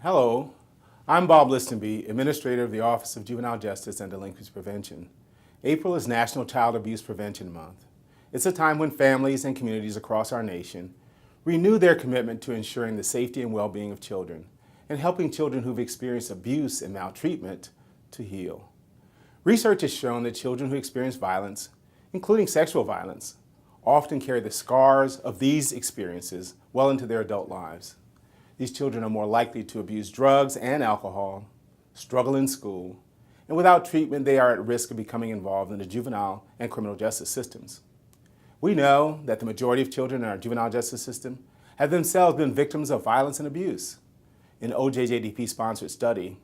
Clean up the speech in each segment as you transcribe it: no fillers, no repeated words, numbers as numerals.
Hello, I'm Bob Listenbee, Administrator of the Office of Juvenile Justice and Delinquency Prevention. April is National Child Abuse Prevention Month. It's a time when families and communities across our nation renew their commitment to ensuring the safety and well-being of children and helping children who've experienced abuse and maltreatment to heal. Research has shown that children who experience violence, including sexual violence, often carry the scars of these experiences well into their adult lives. These children are more likely to abuse drugs and alcohol, struggle in school, and without treatment, they are at risk of becoming involved in the juvenile and criminal justice systems. We know that the majority of children in our juvenile justice system have themselves been victims of violence and abuse. An OJJDP-sponsored study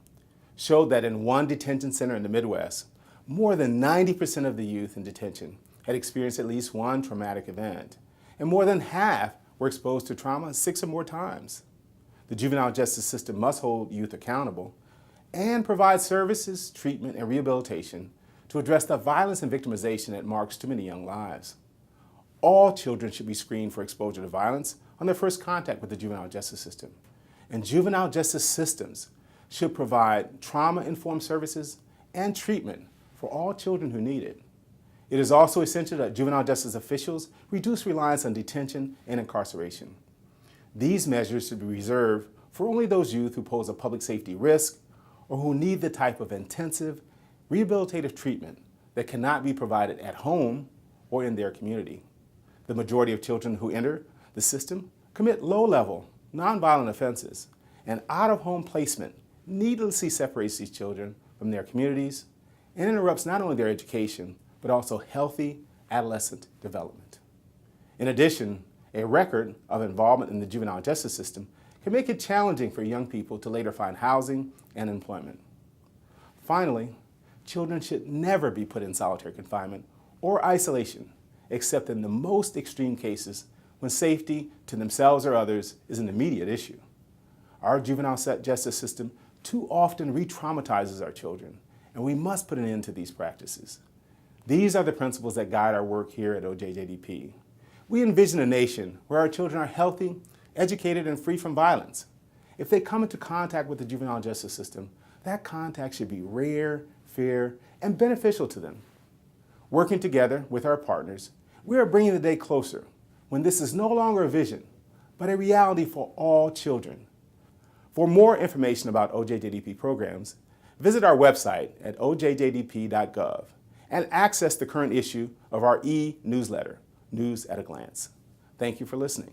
showed that in one detention center in the Midwest, more than 90% of the youth in detention had experienced at least one traumatic event, and more than half were exposed to trauma 6 or more times. The juvenile justice system must hold youth accountable and provide services, treatment, and rehabilitation to address the violence and victimization that marks too many young lives. All children should be screened for exposure to violence on their first contact with the juvenile justice system. And juvenile justice systems should provide trauma-informed services and treatment for all children who need it. It is also essential that juvenile justice officials reduce reliance on detention and incarceration. These measures should be reserved for only those youth who pose a public safety risk or who need the type of intensive, rehabilitative treatment that cannot be provided at home or in their community. The majority of children who enter the system commit low-level, nonviolent offenses, and out-of-home placement needlessly separates these children from their communities and interrupts not only their education, but also healthy adolescent development. In addition, a record of involvement in the juvenile justice system can make it challenging for young people to later find housing and employment. Finally, children should never be put in solitary confinement or isolation, except in the most extreme cases when safety to themselves or others is an immediate issue. Our juvenile justice system too often re-traumatizes our children, and we must put an end to these practices. These are the principles that guide our work here at OJJDP. We envision a nation where our children are healthy, educated, and free from violence. If they come into contact with the juvenile justice system, that contact should be rare, fair, and beneficial to them. Working together with our partners, we are bringing the day closer when this is no longer a vision, but a reality for all children. For more information about OJJDP programs, visit our website at ojjdp.gov and access the current issue of our e-newsletter, News at a Glance. Thank you for listening.